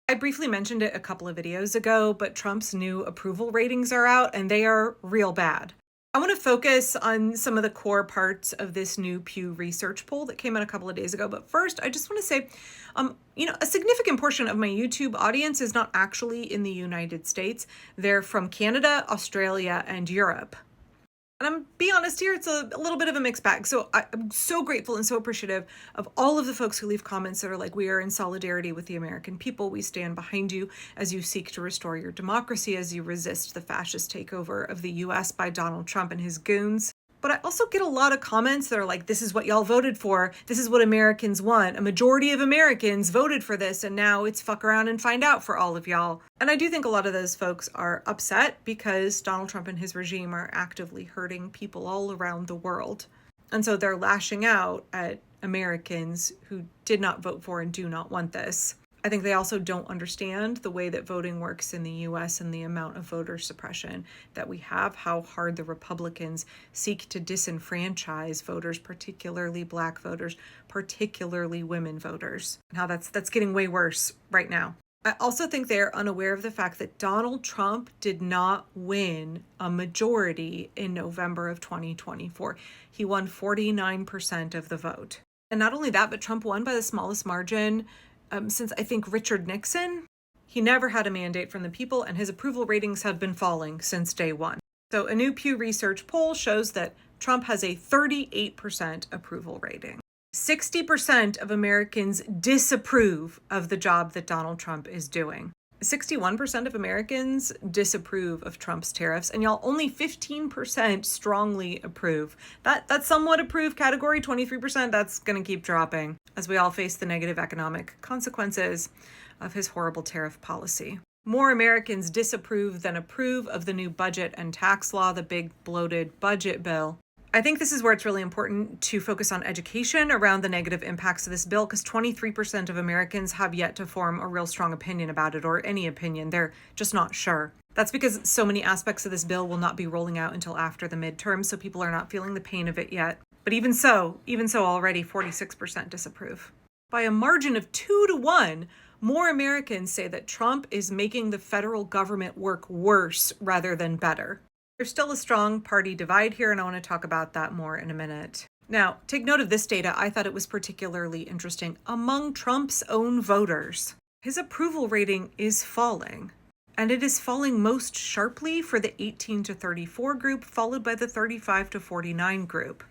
I briefly mentioned it a couple of videos ago, but Trump's new approval ratings are out and they are real bad. I want to focus on some of the core parts of this new Pew Research poll that came out a couple of days ago. But first, I just want to say, a significant portion of my YouTube audience is not actually in the United States. They're from Canada, Australia, and Europe. And I'm be honest here, it's a little bit of a mixed bag. So I'm so grateful and so appreciative of all of the folks who leave comments that are like, we are in solidarity with the American people. We stand behind you as you seek to restore your democracy, as you resist the fascist takeover of the US by Donald Trump and his goons. But I also get a lot of comments that are like, this is what y'all voted for. This is what Americans want. A majority of Americans voted for this, and now it's fuck around and find out for all of y'all. And I do think a lot of those folks are upset because Donald Trump and his regime are actively hurting people all around the world. And so they're lashing out at Americans who did not vote for and do not want this. I think they also don't understand the way that voting works in the US and the amount of voter suppression that we have, how hard the Republicans seek to disenfranchise voters, particularly Black voters, particularly women voters, and how that's getting way worse right now. I also think they're unaware of the fact that Donald Trump did not win a majority in November of 2024. He won 49% of the vote. And not only that, but Trump won by the smallest margin since I think Richard Nixon. He never had a mandate from the people, and his approval ratings have been falling since day one. So a new Pew Research poll shows that Trump has a 38% approval rating. 60% of Americans disapprove of the job that Donald Trump is doing. 61% of Americans disapprove of Trump's tariffs, and y'all, only 15% strongly approve. That's somewhat approve category. 23%, that's going to keep dropping as we all face the negative economic consequences of his horrible tariff policy. More Americans disapprove than approve of the new budget and tax law, the big bloated budget bill. I think this is where it's really important to focus on education around the negative impacts of this bill, because 23% of Americans have yet to form a real strong opinion about it, or any opinion. They're just not sure. That's because so many aspects of this bill will not be rolling out until after the midterms, so people are not feeling the pain of it yet. But even so, already 46% disapprove. By a margin of 2-1, more Americans say that Trump is making the federal government work worse rather than better. There's still a strong party divide here, and I want to talk about that more in a minute. Now, take note of this data. I thought it was particularly interesting. Among Trump's own voters, his approval rating is falling, and it is falling most sharply for the 18 to 34 group, followed by the 35 to 49 group.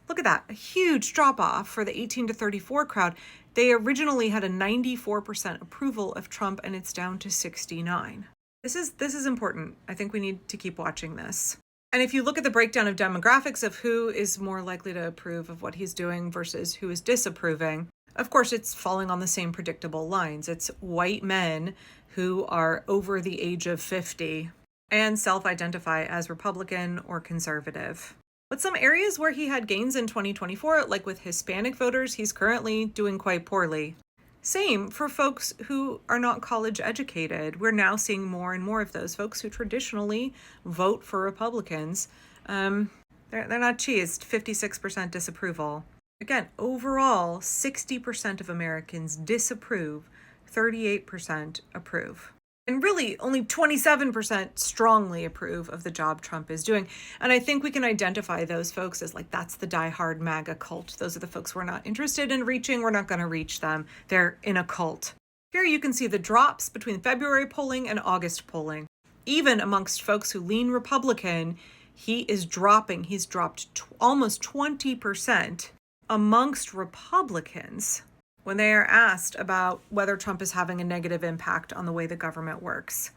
Look at that, a huge drop off for the 18 to 34 crowd. They originally had a 94% approval of Trump, and it's down to 69%. This is important. I think we need to keep watching this. And if you look at the breakdown of demographics of who is more likely to approve of what he's doing versus who is disapproving, of course, it's falling on the same predictable lines. It's white men who are over the age of 50 and self-identify as Republican or conservative. But some areas where he had gains in 2024, like with Hispanic voters, he's currently doing quite poorly. Same for folks who are not college educated. We're now seeing more and more of those folks who traditionally vote for Republicans. They're not cheesed. 56% disapproval. Again, overall, 60% of Americans disapprove, 38% approve. And really, only 27% strongly approve of the job Trump is doing. And I think we can identify those folks as like, that's the diehard MAGA cult. Those are the folks we're not interested in reaching. We're not going to reach them. They're in a cult. Here you can see the drops between February polling and August polling. Even amongst folks who lean Republican, he is dropping. He's dropped almost 20% amongst Republicans when they are asked about whether Trump is having a negative impact on the way the government works.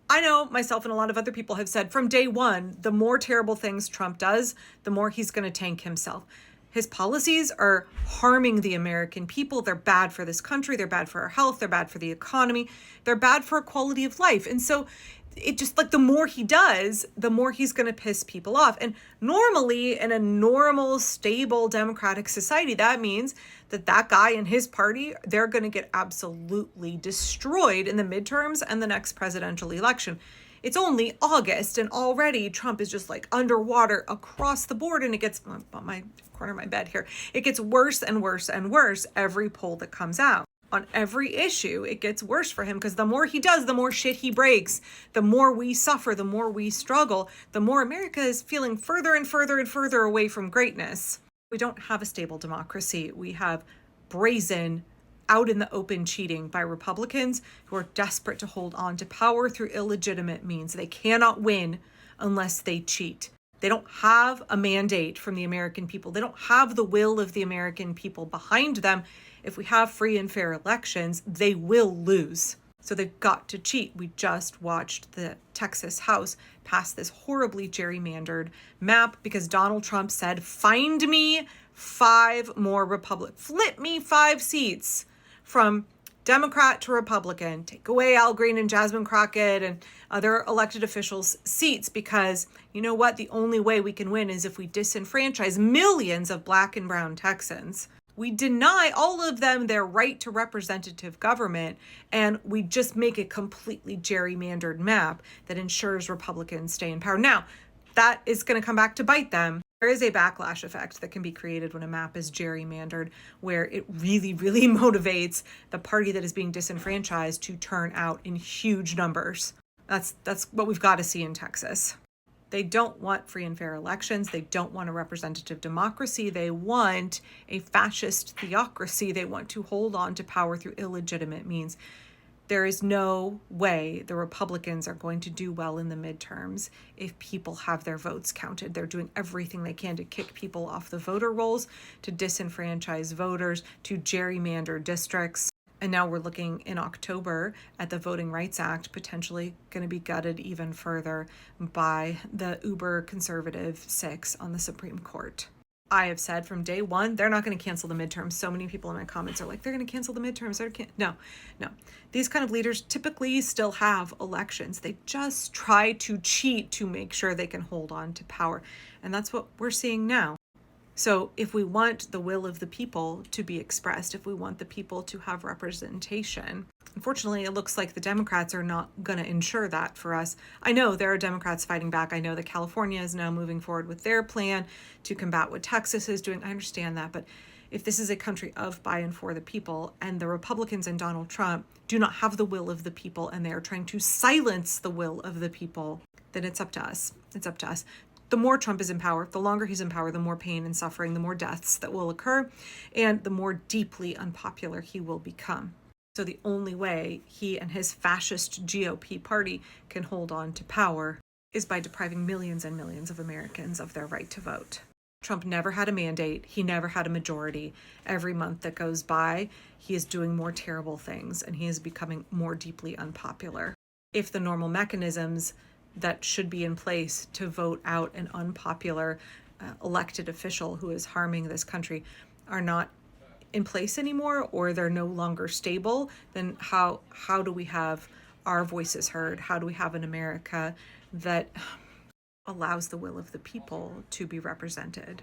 I know myself and a lot of other people have said from day one, the more terrible things Trump does, the more he's going to tank himself. His policies are harming the American people. They're bad for this country. They're bad for our health. They're bad for the economy. They're bad for our quality of life. And so it just like the more he does, the more he's going to piss people off. And normally in a normal, stable, democratic society, that means that guy and his party, they're going to get absolutely destroyed in the midterms and the next presidential election. It's only August and already Trump is just like underwater across the board, and it gets on my corner of my bed here. It gets worse and worse and worse every poll that comes out. on every issue, it gets worse for him, because the more he does, the more shit he breaks, the more we suffer, the more we struggle, the more America is feeling further and further and further away from greatness. We don't have a stable democracy. We have brazen, out in the open cheating by Republicans who are desperate to hold on to power through illegitimate means. They cannot win unless they cheat. They don't have a mandate from the American people. They don't have the will of the American people behind them. If we have free and fair elections, they will lose. So they've got to cheat. We just watched the Texas House pass this horribly gerrymandered map because Donald Trump said, find me 5 more Republicans, flip me 5 seats from Democrat to Republican, take away Al Green and Jasmine Crockett and other elected officials' seats, because you know what? The only way we can win is if we disenfranchise millions of Black and brown Texans. We deny all of them their right to representative government, and we just make a completely gerrymandered map that ensures Republicans stay in power. Now, that is going to come back to bite them. There is a backlash effect that can be created when a map is gerrymandered, where it really, really motivates the party that is being disenfranchised to turn out in huge numbers. That's what we've got to see in Texas. They don't want free and fair elections. They don't want a representative democracy. They want a fascist theocracy. They want to hold on to power through illegitimate means. There is no way the Republicans are going to do well in the midterms if people have their votes counted. They're doing everything they can to kick people off the voter rolls, to disenfranchise voters, to gerrymander districts. And now we're looking in October at the Voting Rights Act potentially going to be gutted even further by the uber conservative 6 on the Supreme Court. I have said from day one, they're not going to cancel the midterms. So many people in my comments are like, they're going to cancel the midterms. No. These kind of leaders typically still have elections. They just try to cheat to make sure they can hold on to power. And that's what we're seeing now. So if we want the will of the people to be expressed, if we want the people to have representation, unfortunately, it looks like the Democrats are not going to ensure that for us. I know there are Democrats fighting back. I know that California is now moving forward with their plan to combat what Texas is doing. I understand that. But if this is a country of, by, and for the people, and the Republicans and Donald Trump do not have the will of the people, and they are trying to silence the will of the people, then it's up to us. It's up to us. The more Trump is in power, the longer he's in power, the more pain and suffering, the more deaths that will occur, and the more deeply unpopular he will become. So the only way he and his fascist GOP party can hold on to power is by depriving millions and millions of Americans of their right to vote. Trump never had a mandate. He never had a majority. Every month that goes by, he is doing more terrible things, and he is becoming more deeply unpopular. If the normal mechanisms that should be in place to vote out an unpopular elected official who is harming this country are not in place anymore, or they're no longer stable, then how do we have our voices heard? How do we have an America that allows the will of the people to be represented?